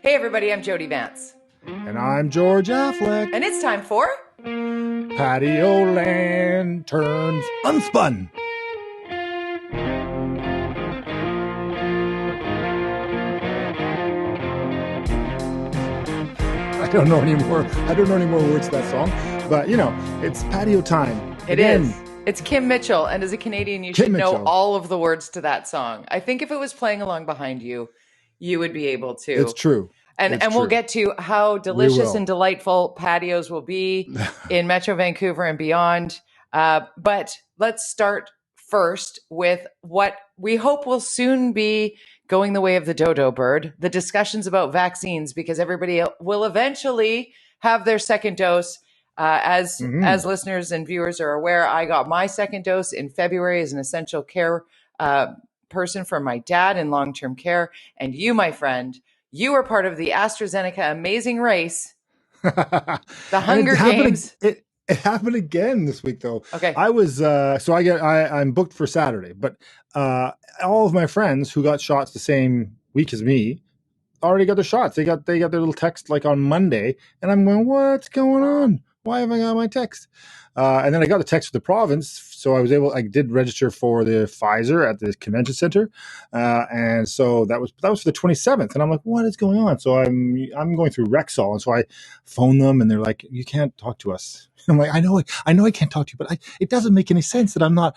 Hey everybody, I'm Jody Vance. And I'm George-affleck. And it's time for Patio Lanterns Unspun. I don't know any more words to that song, but it's patio time. It is. It's Kim Mitchell, and as a Canadian, you should know all of the words to that song. I think if it was playing along behind you, you would be able to. It's true. And we'll get to how delicious and delightful patios will be in Metro Vancouver and beyond. But let's start first with what we hope will soon be going the way of the dodo bird, the discussions about vaccines, because everybody will eventually have their second dose. As listeners and viewers are aware, I got my second dose in February as an essential care person for my dad in long-term care. And you, my friend, you were part of the AstraZeneca amazing race, the Hunger Games. It happened again this week, though. Okay, I was I'm booked for Saturday, but all of my friends who got shots the same week as me already got their shots. They got their little text like on Monday, and I'm going, what's going on? Why haven't I got my text? And then I got the text from the province, so I did register for the Pfizer at the convention center, and so that was for the 27th, and I'm like, what is going on? So I'm going through Rexall, and so I phone them, and they're like, you can't talk to us. I'm like, I know I can't talk to you, but it doesn't make any sense that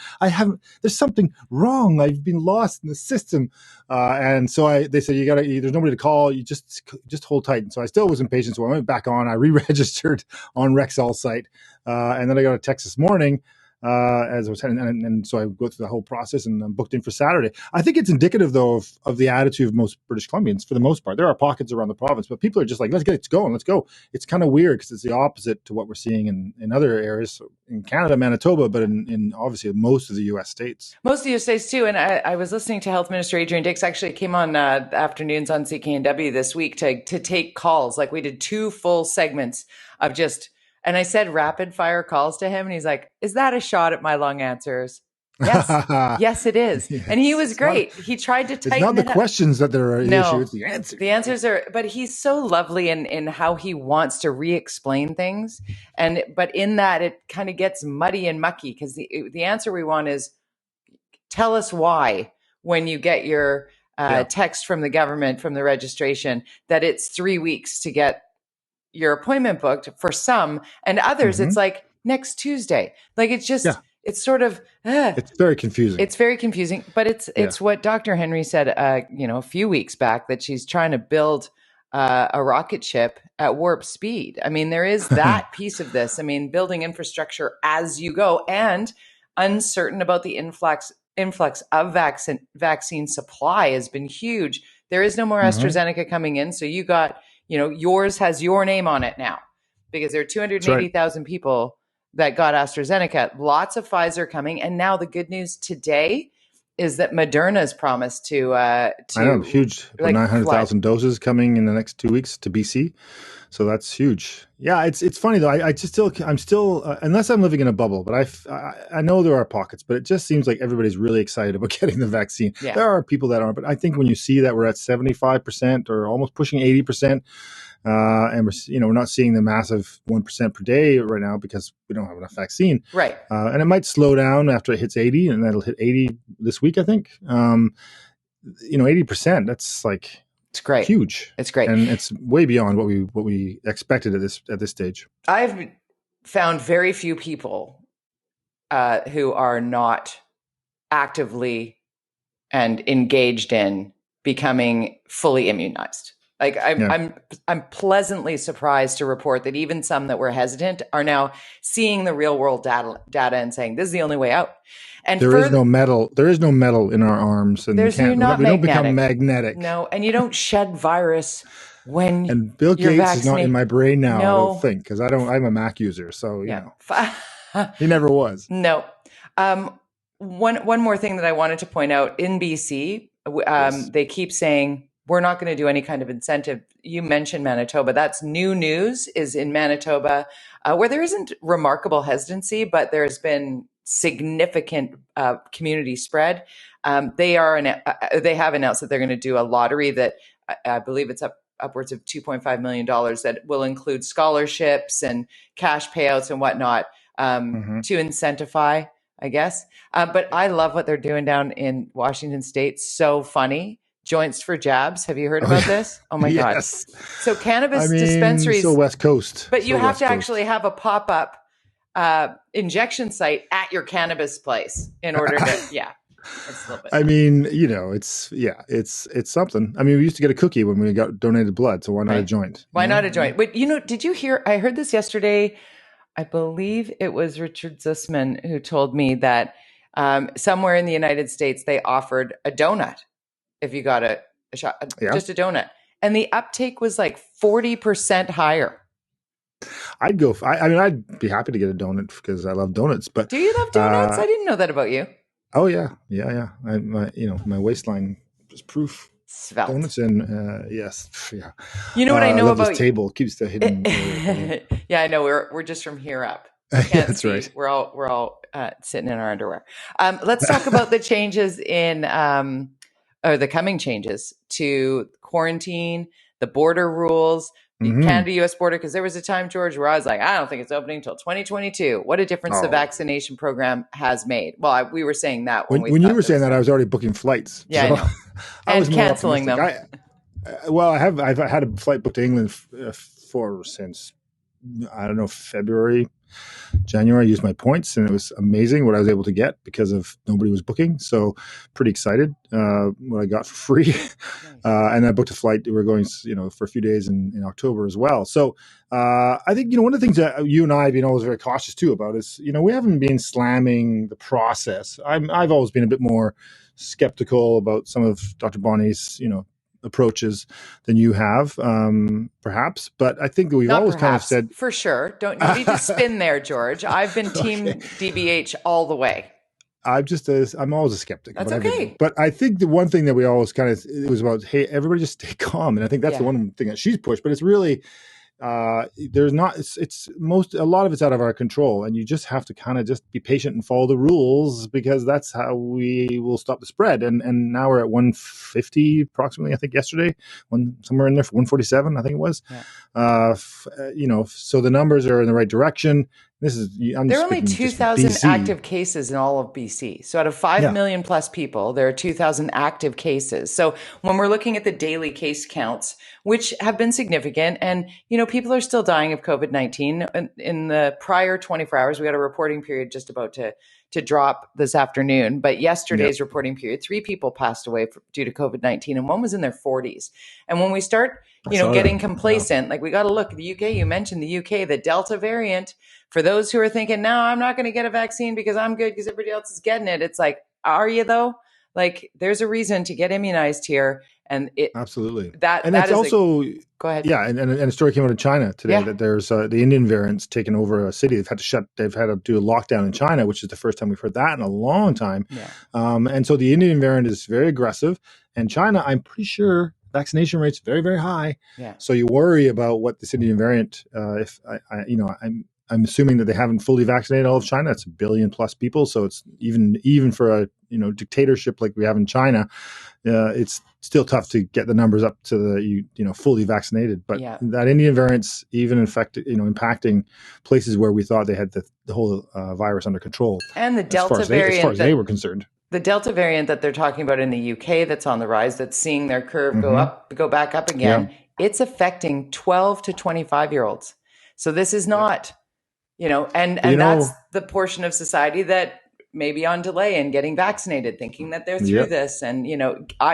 there's something wrong. I've been lost in the system. And so they said, there's nobody to call. You just hold tight. And so I still was impatient. So I went back on, I re-registered on Rexall site. And then I got a text this morning, as I was heading, and so I go through the whole process, and I'm booked in for Saturday. I think it's indicative, though, of the attitude of most British Columbians for the most part. There are pockets around the province, but people are just like, let's go. It's kind of weird because it's the opposite to what we're seeing in other areas in Canada, Manitoba, but in obviously most of the U.S. states. Most of the U.S. states too. And I was listening to Health Minister Adrian Dix. Actually came on afternoons on CKNW this week to take calls. Like we did 2 full segments of just. And I said rapid fire calls to him, and he's like, is that a shot at my long answers? Yes. Yes, it is. Yes. And he was great. He tried to tighten it up. It's not the questions that are the issue, it's the answers. The answers are, but he's so lovely in how he wants to re-explain things. But in that, it kind of gets muddy and mucky, because the answer we want is, tell us why, when you get your text from the government, from the registration, that it's 3 weeks to get your appointment booked for some, and others it's like next Tuesday. Like it's just it's sort of it's very confusing. It's very confusing, but it's what Dr. Henry said a few weeks back, that she's trying to build a rocket ship at warp speed. I mean, there is that piece of this. I mean, building infrastructure as you go, and uncertain about the influx of vaccine supply has been huge. There is no more AstraZeneca coming in, so you got yours has your name on it now, because there are 280,000 people that got AstraZeneca, lots of Pfizer coming. And now the good news today is that Moderna's promised to I know, huge, like 900,000 doses coming in the next 2 weeks to BC. So that's huge. Yeah, it's funny though. I'm still unless I'm living in a bubble, but I know there are pockets, but it just seems like everybody's really excited about getting the vaccine. Yeah. There are people that aren't, but I think when you see that we're at 75% or almost pushing 80%, and we're not seeing the massive 1% per day right now because we don't have enough vaccine. Right. And it might slow down after it hits 80, and that'll hit 80 this week, I think. 80%. That's like. It's great. Huge. It's great. And it's way beyond what we expected at this stage. I've found very few people who are not actively and engaged in becoming fully immunized. Like I'm pleasantly surprised to report that even some that were hesitant are now seeing the real world data and saying this is the only way out. And there is no metal. There is no metal in our arms, and we don't become magnetic. No, and you don't shed virus when. And Bill Gates is not in my brain now. No. I don't think, because I'm a Mac user, so he never was. No. One more thing that I wanted to point out in BC, they keep saying we're not going to do any kind of incentive. You mentioned Manitoba. That's new news. Is in Manitoba, where there isn't remarkable hesitancy, but there's been significant community spread. They have announced that they're going to do a lottery that I believe it's up upwards of $2.5 million that will include scholarships and cash payouts and whatnot to incentivize, I guess. But I love what they're doing down in Washington State. So funny. Joints for jabs. Have you heard about this? Oh my God. Yes. So cannabis dispensaries. So West Coast. But you have to actually have a pop-up injection site at your cannabis place in order to, it's a little bit. I mean, it's something. I mean, we used to get a cookie when we got donated blood. So why not a joint? Why not a joint? But did you hear, I heard this yesterday. I believe it was Richard Zussman who told me that somewhere in the United States, they offered a donut if you got a shot, just a donut. And the uptake was like 40% higher. I'd go. I'd be happy to get a donut because I love donuts. But do you love donuts? I didn't know that about you. Oh yeah. My waistline is proof. Svelte. Donuts and yes, yeah. You know what I know about this table keeps the hidden. Yeah, I know. We're just from here up. That's right. We're all sitting in our underwear. Let's talk about the changes in or the coming changes to quarantine, the border rules, the Canada-US border. Because there was a time, George, where I was like, I don't think it's opening until 2022. What a difference the vaccination program has made. Well, we were saying that when you were saying that, I was already booking flights. Yeah, so I know. And canceling them. I've had a flight booked to England since, I don't know, February, January. I used my points and it was amazing what I was able to get because of nobody was booking. So pretty excited what I got for free. Nice. And I booked a flight. We're going, for a few days in October as well. So I think, one of the things that you and I have been always very cautious too about is, we haven't been slamming the process. I've always been a bit more skeptical about some of Dr. Bonnie's, approaches than you have, perhaps. But I think that we've always kind of said... For sure. Don't you need to spin there, George. I've been team DBH all the way. I'm always a skeptic. That's okay. But I think the one thing that we always it was about, hey, everybody just stay calm. And I think that's the one thing that she's pushed. But it's really... there's not, a lot of it's out of our control, and you just have to kind of just be patient and follow the rules because that's how we will stop the spread. And now we're at 150 approximately, I think yesterday, somewhere in there for 147, I think it was. Yeah. So the numbers are in the right direction. There are only 2,000 active cases in all of BC. So out of 5 million plus people, there are 2,000 active cases. So when we're looking at the daily case counts, which have been significant, and, people are still dying of COVID-19. In the prior 24 hours, we had a reporting period just about to drop this afternoon. But yesterday's reporting period, 3 people passed away due to COVID-19, and one was in their 40s. And when we start, getting complacent, like we got to look at the UK, you mentioned the UK, the Delta variant. For those who are thinking, no, I'm not going to get a vaccine because I'm good because everybody else is getting it. It's like, are you though? Like, there's a reason to get immunized here. And absolutely. It's also go ahead. Yeah. And a story came out of China today that there's the Indian variant's taken over a city. They've had to do a lockdown in China, which is the first time we've heard that in a long time. Yeah. And so the Indian variant is very aggressive, and China, I'm pretty sure, vaccination rate's very, very high. Yeah. So you worry about what this Indian variant, I'm assuming that they haven't fully vaccinated all of China. It's 1 billion plus people. So it's even for a dictatorship like we have in China, it's still tough to get the numbers up to the fully vaccinated. But that Indian variant's even impacting places where we thought they had the whole virus under control. And the Delta variant, as far as they were concerned. The Delta variant that they're talking about in the UK that's on the rise, that's seeing their curve go back up again. Yeah. It's affecting 12 to 25-year-olds. So this is not... and that's the portion of society that may be on delay in getting vaccinated, thinking that they're through this. And,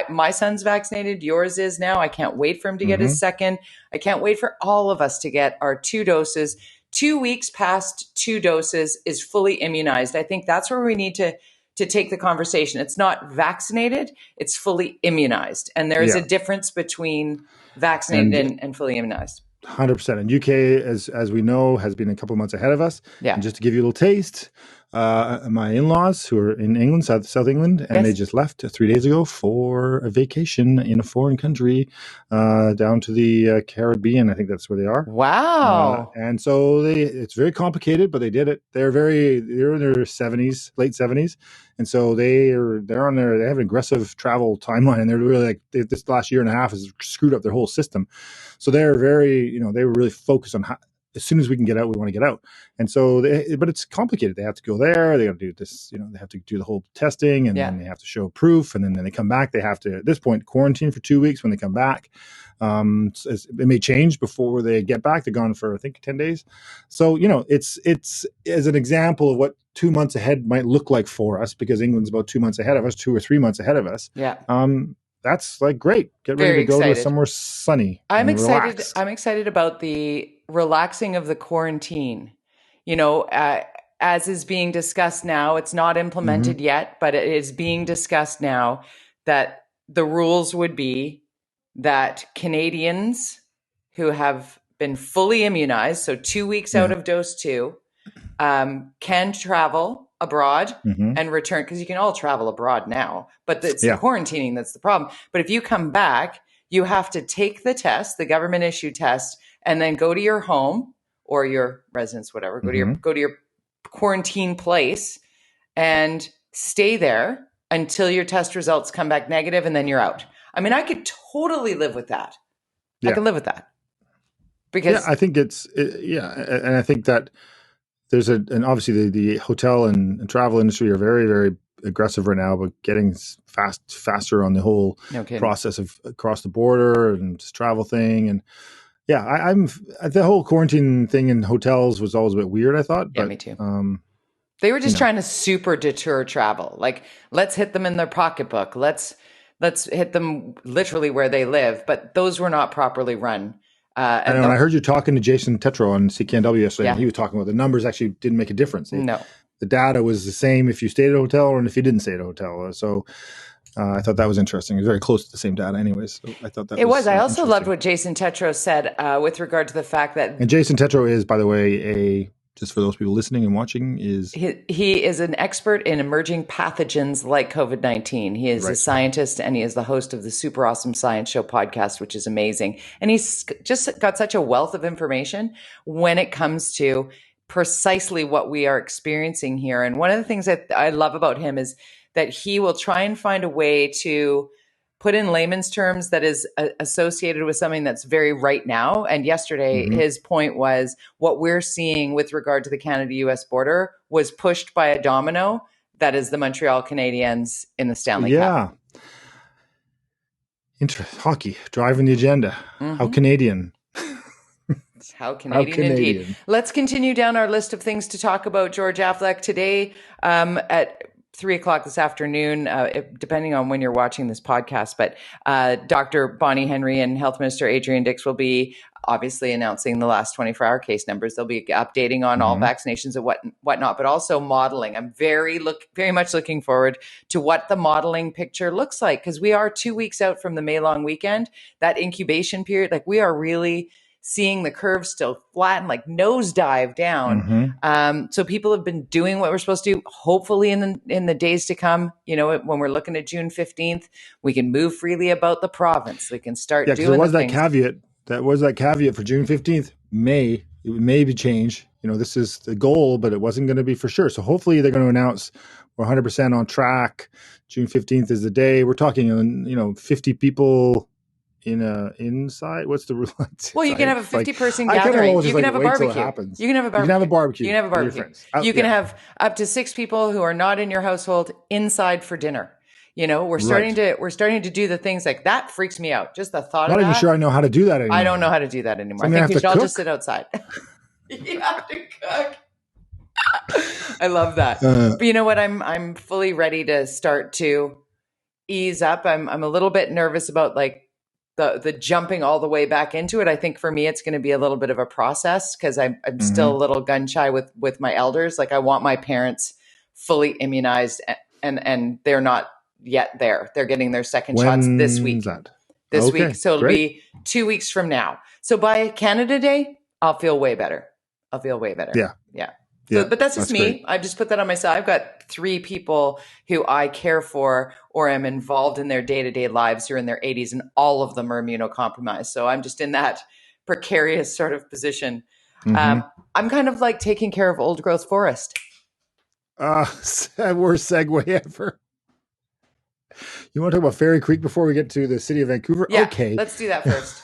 my son's vaccinated. Yours is now. I can't wait for him to get his second. I can't wait for all of us to get our 2 doses. 2 weeks past 2 doses is fully immunized. I think that's where we need to take the conversation. It's not vaccinated. It's fully immunized. And there is a difference between vaccinated and fully immunized. 100%. And UK, as we know, has been a couple of months ahead of us. Yeah. And just to give you a little taste, my in-laws who are in England, South England, and they just left 3 days ago for a vacation in a foreign country, down to the Caribbean. I think that's where they are. Wow. And so it's very complicated, but they did it. They're in their 70s, late 70s. And so they have an aggressive travel timeline, and they're really like, this last year and a half has screwed up their whole system. So they're very, they were really focused on how, as soon as we can get out, we want to get out. And so, but it's complicated. They have to go there. They got to do this, they have to do the whole testing, and then they have to show proof. And then they come back. They have to, at this point, quarantine for 2 weeks when they come back. It may change before they get back. They're gone for, I think, 10 days. So, it's as an example of what 2 months ahead might look like for us, because England's about 2 months ahead of us, 2 or 3 months ahead of us. Yeah. That's like great. Get ready to go to somewhere sunny. I'm excited. Relaxed. I'm excited about the relaxing of the quarantine. As is being discussed now, it's not implemented yet, but it is being discussed now that the rules would be that Canadians who have been fully immunized, so 2 weeks out of dose 2, can travel abroad and return, because you can all travel abroad now, but it's the quarantining that's the problem. But if you come back, you have to take the test, the government issued test, and then go to your home or your residence, whatever, go to your quarantine place and stay there until your test results come back negative, and then you're out. I mean, I could totally live with that. I can live with that. Because I think and I think that there's and obviously the hotel and travel industry are very, very aggressive right now, but getting faster on the whole process of across the border and travel thing. And I'm the whole quarantine thing in hotels was always a bit weird, I thought. Yeah, me too. They were just trying to super deter travel. Like, let's hit them in their pocketbook. Let's hit them literally where they live. But those were not properly run. I heard you talking to Jason Tetro on CKNW yesterday, and he was talking about the numbers actually didn't make a difference. The data was the same if you stayed at a hotel or if you didn't stay at a hotel. So I thought that was interesting. It was very close to the same data anyways. So I thought that was I also loved what Jason Tetro said with regard to the fact that... And Jason Tetro is, by the way, just for those people listening and watching, he is an expert in emerging pathogens like COVID-19. He is a scientist, and he is the host of the Super Awesome Science Show podcast, which is amazing. And he's just got such a wealth of information when it comes to precisely what we are experiencing here. And one of the things that I love about him is that he will try and find a way to put in layman's terms that is associated with something that's very right now. And yesterday, his point was what we're seeing with regard to the Canada-US border was pushed by a domino that is the Montreal Canadiens in the Stanley Cup. Hockey, driving the agenda. How Canadian. How Canadian indeed. Let's continue down our list of things to talk about. George-affleck today at 3:00 this afternoon, depending on when you're watching this podcast. But Dr. Bonnie Henry and Health Minister Adrian Dix will be obviously announcing the last 24-hour case numbers. They'll be updating on all vaccinations and whatnot, but also modeling. I'm very much looking forward to what the modeling picture looks like, because we are 2 weeks out from the May long weekend. That incubation period, like, we are really seeing the curve still flatten, like nosedive down. So people have been doing what we're supposed to do. Hopefully in the days to come, when we're looking at June 15th, we can move freely about the province. We can start doing there was that caveat. That was that caveat for June 15th. It may be changed. This is the goal, but it wasn't going to be for sure. So hopefully they're going to announce we're 100% on track. June 15th is the day. We're talking, 50 people inside. What's the rule? Well, you can have a 50-person gathering. You can have a barbecue. You can have a barbecue. You can have up to 6 people who are not in your household inside for dinner. We're starting to do the things like that. Freaks me out. Just the thought of that. I'm not even sure I know how to do that anymore. I don't know how to do that anymore. I think we should all just sit outside. You have to cook. I love that. But you know what? I'm fully ready to start to ease up. I'm a little bit nervous about the jumping all the way back into it. I think for me, it's going to be a little bit of a process, because I'm still a little gun shy with my elders. Like, I want my parents fully immunized, and they're not yet there. They're getting their second shots this week. This week. So it'll be 2 weeks from now. So by Canada Day, I'll feel way better. Yeah. So, but that's just me. Great. I've just put that on my side. I've got 3 people who I care for or am involved in their day-to-day lives who are in their 80s, and all of them are immunocompromised. So I'm just in that precarious sort of position. I'm kind of like taking care of old growth forest. Worst segue ever. You want to talk about Fairy Creek before we get to the city of Vancouver? Yeah, okay. Let's do that first.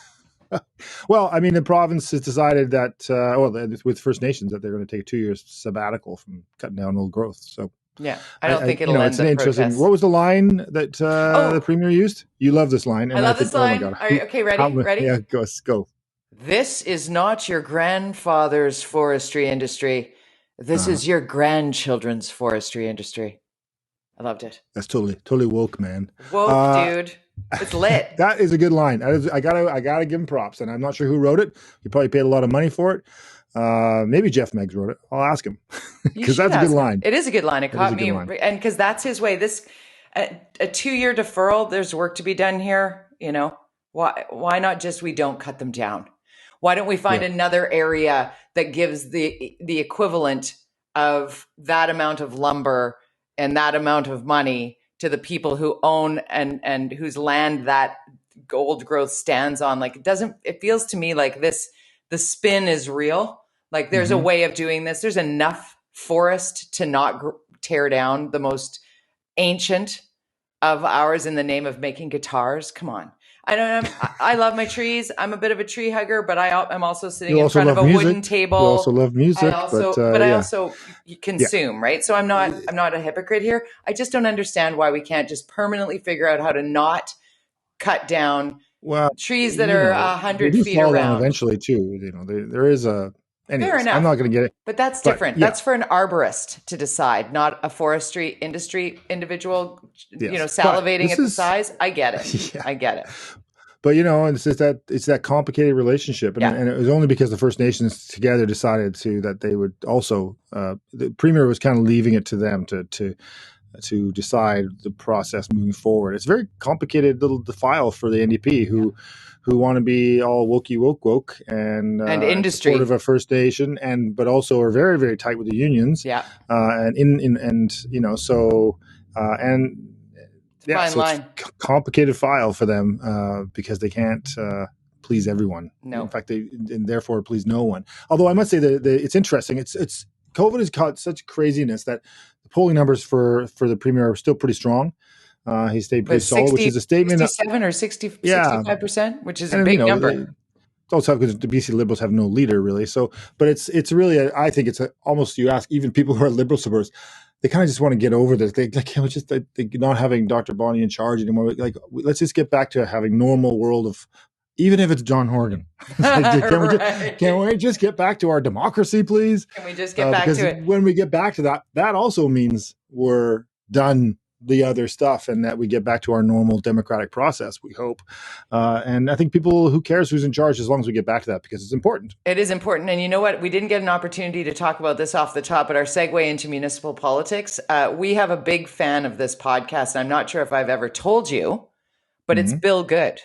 Well, I mean, the province has decided that, with First Nations, that they're going to take a 2-year sabbatical from cutting down old growth. So, yeah, I don't think it'll end it's an interesting. protest. What was the line that the Premier used? You love this line. And I love this line. Oh my God. Are you okay? Ready? Yeah, go. This is not your grandfather's forestry industry. This is your grandchildren's forestry industry. I loved it. That's totally woke, man. Woke, dude. It's lit. That is a good line. I gotta give him props, and I'm not sure who wrote it. He probably paid a lot of money for it. Maybe Jeff Meggs wrote it. I'll ask him because that's a good line. It is a good line. It caught me, and because that's his way. This a 2-year deferral. There's work to be done here. You know, why not just we don't cut them down? Why don't we find another area that gives the equivalent of that amount of lumber and that amount of money to the people who own and whose land that old growth stands on? Like, it feels to me like the spin is real. Like there's a way of doing this. There's enough forest to not tear down the most ancient of ours in the name of making guitars. Come on. I love my trees. I'm a bit of a tree hugger, but I'm also sitting in front of a wooden table. You also love music, but I also consume, right? So I'm not a hypocrite here. I just don't understand why we can't just permanently figure out how to not cut down trees that are 100 feet around. Eventually, too. You know, there is a. Anyways, fair enough. I'm not going to get it. But that's different. That's for an arborist to decide, not a forestry industry individual, salivating at the size. I get it. I get it. But, it's that complicated relationship. And it was only because the First Nations together decided that they would also, the Premier was kind of leaving it to them to decide the process moving forward. It's a very complicated little file for the NDP who want to be all woke and industry supportive of First Nation but also are very, very tight with the unions. Yeah. So it's a complicated file for them because they can't please everyone. No. In fact, and therefore please no one. Although I must say that it's interesting. It's COVID has caused such craziness that the polling numbers for the Premier are still pretty strong. He stayed pretty solid, which is a statement. 67 or 65%, which is a big number. It's also because the BC Liberals have no leader, really. So, but it's really, I think it's almost, you ask even people who are Liberal supporters, they kind of just want to get over this. They just not having Dr. Bonnie in charge anymore. Like, let's just get back to having normal world of, even if it's John Horgan. Can we just get back to our democracy, please? Can we just get back to it? When we get back to that, that also means we're done the other stuff and that we get back to our normal democratic process, we hope. And I think who cares who's in charge as long as we get back to that, because it's important. It is important. And you know what? We didn't get an opportunity to talk about this off the top, but our segue into municipal politics, we have a big fan of this podcast. And I'm not sure if I've ever told you, but it's Bill Good.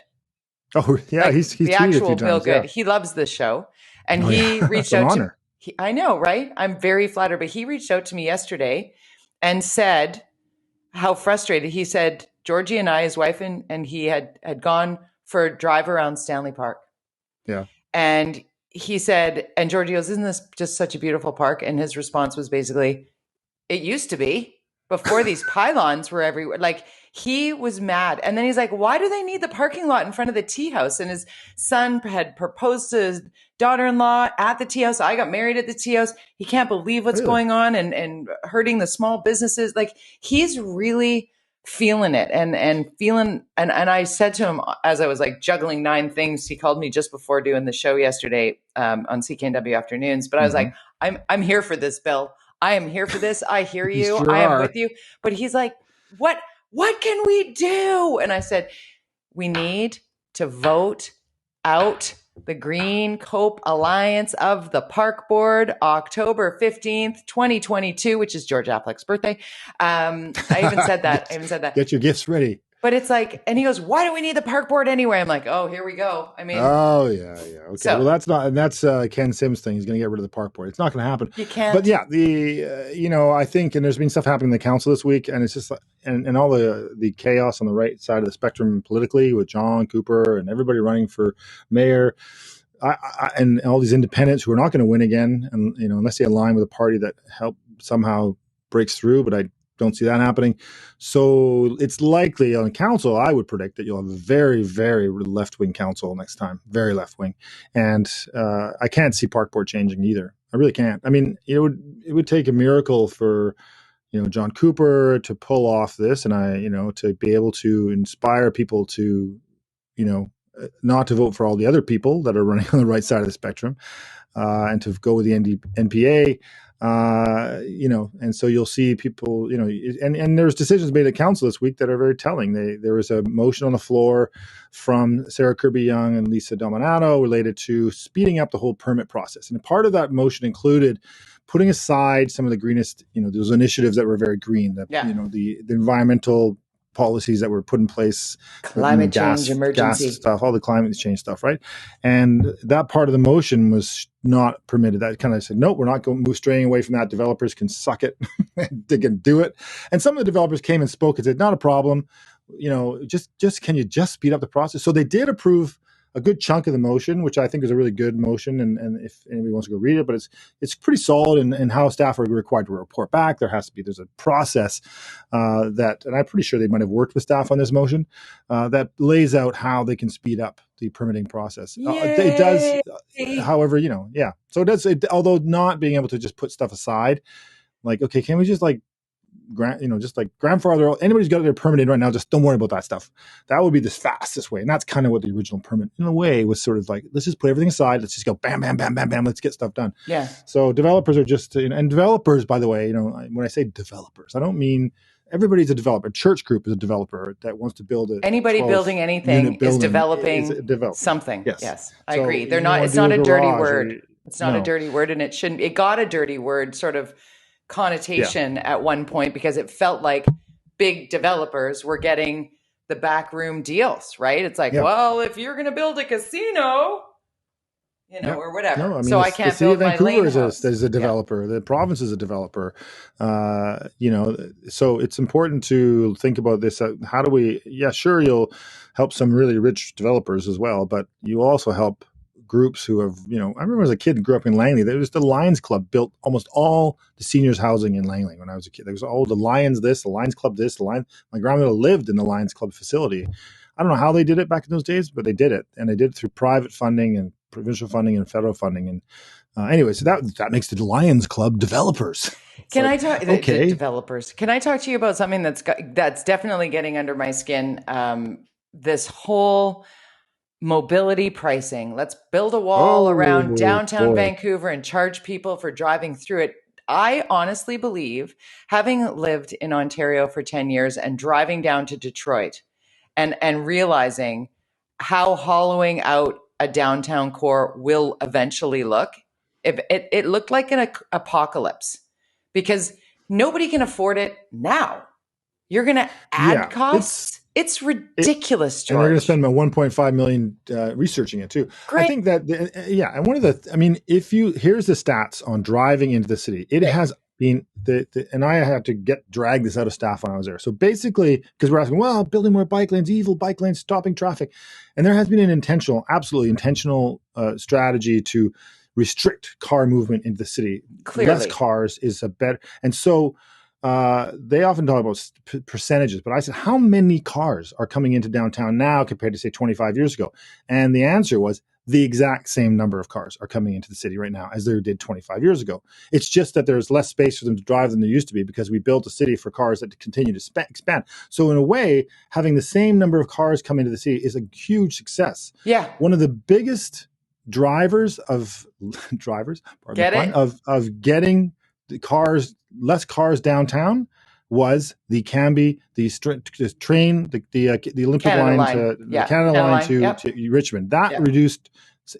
Oh, yeah. He's the actual Bill Good. Yeah. He loves this show. And he reached out to me. I know, right? I'm very flattered, but he reached out to me yesterday and said how frustrated. He said, Georgie and I, his wife and he had gone for a drive around Stanley Park. Yeah. And he said, and Georgie goes, isn't this just such a beautiful park? And his response was basically, it used to be before these pylons were everywhere. Like, he was mad. And then he's like, why do they need the parking lot in front of the tea house? And his son had proposed to his daughter-in-law at the tea house. I got married at the tea house. He can't believe what's going on and hurting the small businesses. Like, he's really feeling it and feeling. And I said to him, as I was like juggling 9 things, he called me just before doing the show yesterday on CKNW Afternoons. But I was like, I'm here for this, Bill. I am here for this. I hear you. Sure I am with you. But he's like, what can we do? And I said, we need to vote out the Green Cope Alliance of the Park Board, October 15th, 2022, which is George-Affleck's birthday. I even said that. Get your gifts ready. But it's like, and he goes, why do we need the park board anyway? I'm like, oh, here we go. I mean, oh yeah. Okay. So, well, that's not, and that's Ken Sims thing. He's going to get rid of the park board. It's not going to happen. You can't. But yeah, I think, and there's been stuff happening in the council this week, and it's just like, and all the chaos on the right side of the spectrum politically with John Cooper and everybody running for mayor. And all these independents who are not going to win again, and unless they align with a party that somehow breaks through, but I don't see that happening. So it's likely on council, I would predict that you'll have a very, very left-wing council next time, very left-wing, and I can't see park board changing either. I really can't. I mean, it would take a miracle for John Cooper to pull off this, and to be able to inspire people to not to vote for all the other people that are running on the right side of the spectrum, and to go with the NPA, and so you'll see people, and there's decisions made at council this week that are very telling. There was a motion on the floor from Sarah Kirby-Young and Lisa Dominato related to speeding up the whole permit process. And part of that motion included putting aside some of the greenest, those initiatives that were very green, the environmental policies that were put in place, climate change emergency gas stuff, all the climate change stuff, right? And that part of the motion was not permitted. That kind of said, no, we're not going to move straying away from that. Developers can suck it. They can do it. And some of the developers came and spoke and said, not a problem. Just can you just speed up the process? So they did approve a good chunk of the motion, which I think is a really good motion. And if anybody wants to go read it, but it's pretty solid in how staff are required to report back. There's a process and I'm pretty sure they might have worked with staff on this motion that lays out how they can speed up the permitting process. It does, however, yeah. So it does, although not being able to just put stuff aside, like, okay, can we just grandfather, anybody's got their permit right now, just don't worry about that stuff. That would be the fastest way. And that's kind of what the original permit, in a way, was sort of like, let's just put everything aside. Let's just go bam, bam, bam, bam, bam. Let's get stuff done. Yeah. So developers are just, and developers, by the way, when I say developers, I don't mean everybody's a developer. Church group is a developer that wants to build it. Anybody building anything is developing something. Yes. I agree. They're not, it's not a dirty word. It's not a dirty word, and it got a dirty word sort of connotation at one point because it felt like big developers were getting the backroom deals, right? It's like, well, if you're going to build a casino, or whatever. No, I mean, so I can't build my lane house. Is a developer. The province is a developer. So it's important to think about this. How do we? Yeah, sure, you'll help some really rich developers as well, but you also help groups who have, I remember as a kid, grew up in Langley, there was the Lions Club built almost all the seniors housing in Langley when I was a kid. There was all the Lions this, the Lions Club this, my grandmother lived in the Lions Club facility. I don't know how they did it back in those days, but they did it. And they did it through private funding and provincial funding and federal funding. And anyway, so that makes the Lions Club developers. I talk the developers? Can I talk to you about something that's definitely getting under my skin? This whole mobility pricing. Let's build a wall around downtown Vancouver and charge people for driving through it. I honestly believe, having lived in Ontario for 10 years and driving down to Detroit and realizing how hollowing out a downtown core will eventually look, if it looked like an apocalypse because nobody can afford it now. You're going to add costs. It's ridiculous, George. And they're going to spend about $1.5 million researching it too. Great. I think that, and one of here's the stats on driving into the city. It has been, and I had to drag this out of staff when I was there. So basically, because we're asking, well, building more bike lanes, evil bike lanes, stopping traffic. And there has been an absolutely intentional strategy to restrict car movement into the city. Clearly. Less cars is a better, and so they often talk about percentages, but I said, how many cars are coming into downtown now compared to, say, 25 years ago? And the answer was the exact same number of cars are coming into the city right now as there did 25 years ago. It's just that there's less space for them to drive than there used to be because we built a city for cars that continue to expand. So in a way, having the same number of cars come into the city is a huge success. Yeah. One of the biggest drivers of getting the cars, less cars downtown was the Cambie, the train, the Olympic Canada line to the Canada line to Richmond. That reduced,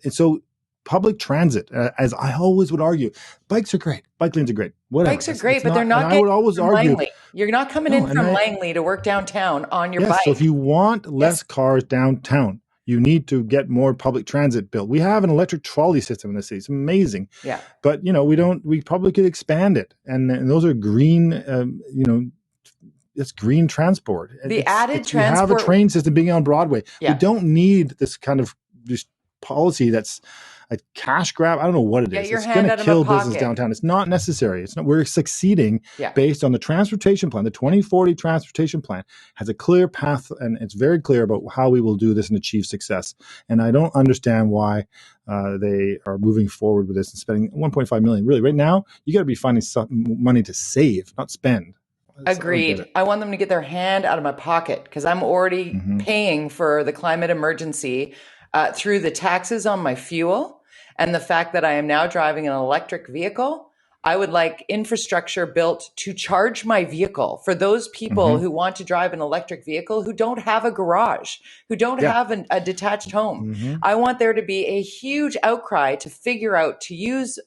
and so public transit, as I always would argue, bikes are great. Bike lanes are great. Whatever. Bikes are great, but they're not and I getting would always from argue, Langley. You're not coming in from Langley to work downtown on your bike. So if you want less cars downtown, you need to get more public transit built. We have an electric trolley system in the city. It's amazing. Yeah. But, we probably could expand it. And those are green, it's green transport. The added transport. We have a train system being on Broadway. Yeah. We don't need this kind of just policy that's a cash grab. I don't know what it is. It's going to kill business downtown. It's not necessary. It's not. We're succeeding based on the transportation plan. The 2040 transportation plan has a clear path, and it's very clear about how we will do this and achieve success. And I don't understand why they are moving forward with this and spending $1.5 million. Really, right now, you got to be finding some money to save, not spend. Agreed. I want them to get their hand out of my pocket because I'm already paying for the climate emergency through the taxes on my fuel and the fact that I am now driving an electric vehicle. I would like infrastructure built to charge my vehicle for those people who want to drive an electric vehicle who don't have a garage, who don't have a detached home. I want there to be a huge outcry to figure out to use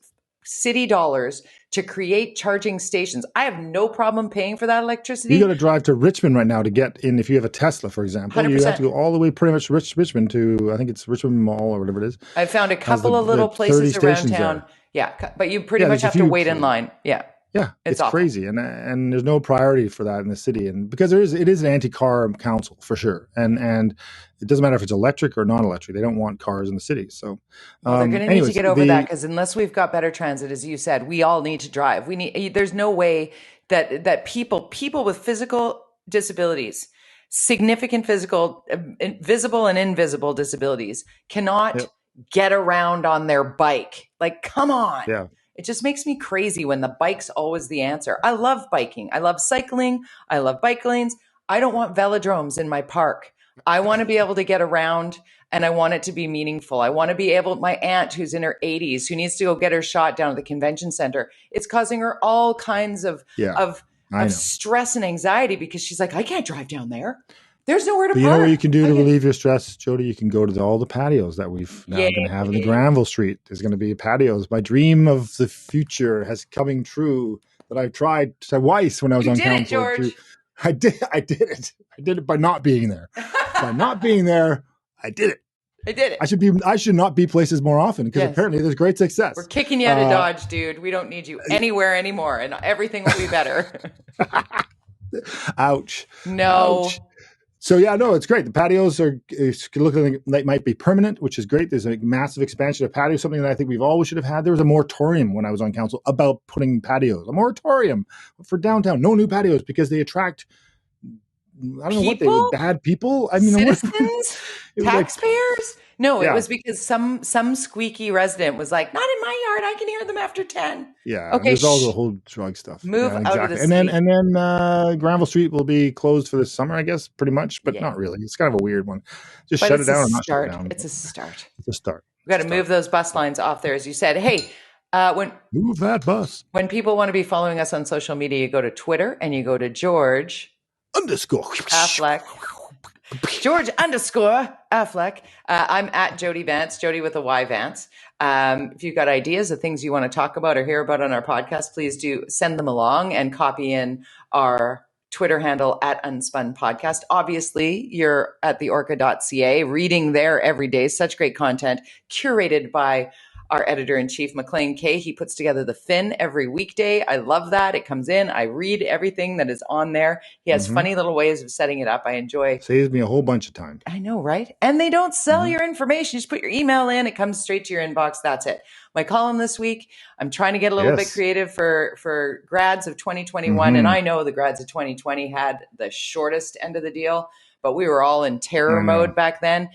city dollars to create charging stations. I have no problem paying for that electricity. You got to drive to Richmond right now to get in. If you have a Tesla, for example, 100%. You have to go all the way pretty much Richmond to, I think it's Richmond Mall or whatever it is. I found a couple of little places around town. There. Yeah, but you pretty much have to wait in line. Yeah. Yeah, it's crazy, and there's no priority for that in the city, and because it is an anti-car council for sure, and it doesn't matter if it's electric or non-electric. They don't want cars in the city, so they're going to need to get over that because unless we've got better transit, as you said, we all need to drive. There's no way that people with physical disabilities, significant physical, visible and invisible disabilities, cannot get around on their bike. Like, come on. Yeah. It just makes me crazy when the bike's always the answer. I love biking. I love cycling. I love bike lanes. I don't want velodromes in my park. I want to be able to get around and I want it to be meaningful. I want to be able, my aunt who's in her 80s, who needs to go get her shot down at the convention center, it's causing her all kinds of stress and anxiety because she's like, I can't drive down there. There's nowhere to park. You know what you can do to relieve your stress, Jody? You can go to all the patios that we've now going to have in the Granville Street. There's going to be patios. My dream of the future has coming true that I've tried twice when I was on council. George. I did it. I did it by not being there. By not being there, I did it. I did it. I should not be places more often because apparently there's great success. We're kicking you out of Dodge, dude. We don't need you anywhere anymore, and everything will be better. Ouch. No. Ouch. So it's great. The patios looking like they might be permanent, which is great. There's a massive expansion of patios, something that I think we've always should have had. There was a moratorium when I was on council about putting patios. A moratorium for downtown. No new patios because they attract, I don't know what they were, bad people. I mean, citizens, taxpayers. No, it was because some squeaky resident was like, not in my yard. I can hear them after 10. Yeah. Okay. There's all the whole drug stuff. Move out of the city. And then Granville Street will be closed for the summer, I guess, pretty much, but not really. It's kind of a weird one. Just shut it down or not shut it down. It's a start. It's a start. We've got to move those bus lines off there, as you said. Hey, move that bus. When people want to be following us on social media, you go to Twitter and you go to George_Affleck. George_Affleck. I'm at Jody Vance, Jody with a Y Vance. If you've got ideas of things you want to talk about or hear about on our podcast, please do send them along and copy in our Twitter handle at UnSpun Podcast. Obviously, you're at the Orca.ca, reading there every day. Such great content curated by our editor-in-chief, McLean Kay. He puts together the Fin every weekday. I love that. It comes in. I read everything that is on there. He has funny little ways of setting it up. I enjoy. Saves me a whole bunch of time. I know, right? And they don't sell your information. You just put your email in. It comes straight to your inbox. That's it. My column this week, I'm trying to get a little bit creative for grads of 2021. And I know the grads of 2020 had the shortest end of the deal, but we were all in terror mode back then.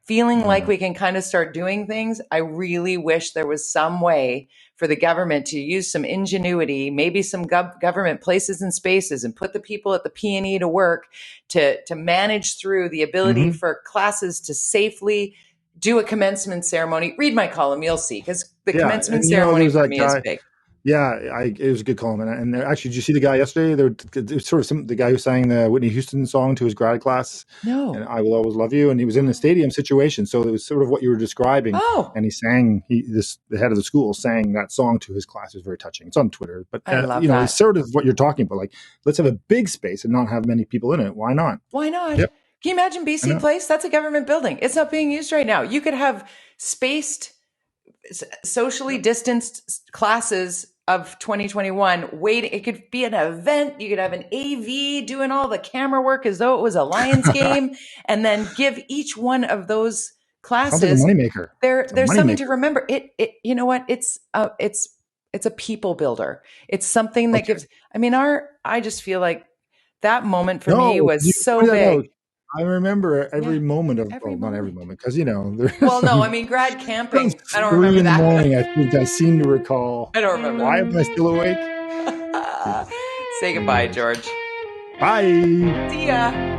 Feeling like we can kind of start doing things. I really wish there was some way for the government to use some ingenuity, maybe some government places and spaces, and put the people at the P&E to work to manage through the ability for classes to safely do a commencement ceremony. Read my column, you'll see, because the commencement ceremony for me is big. Yeah, it was a good call, and actually, did you see the guy yesterday? There was sort of the guy who sang the Whitney Houston song to his grad class. No. And I Will Always Love You, and he was in a stadium situation, so it was sort of what you were describing. Oh. And he sang. The head of the school sang that song to his class. It was very touching. It's on Twitter, but I love that. It's sort of what you're talking about. Like, let's have a big space and not have many people in it. Why not? Why not? Yep. Can you imagine BC Place? That's a government building. It's not being used right now. You could have spaced, socially distanced classes of 2021 waiting. It could be an event. You could have an AV doing all the camera work as though it was a Lions game, and then give each one of those classes. Sounds like a moneymaker. There's something to remember. It you know what? It's a people builder. It's something that gives. I mean, I just feel like that moment for me was so big. I remember every moment of, not every moment, because well, no, I mean grad camping. I don't remember that. 3 in the morning, I think I seem to recall. I don't remember. Why am I still awake? Say goodbye, George. Bye. See ya.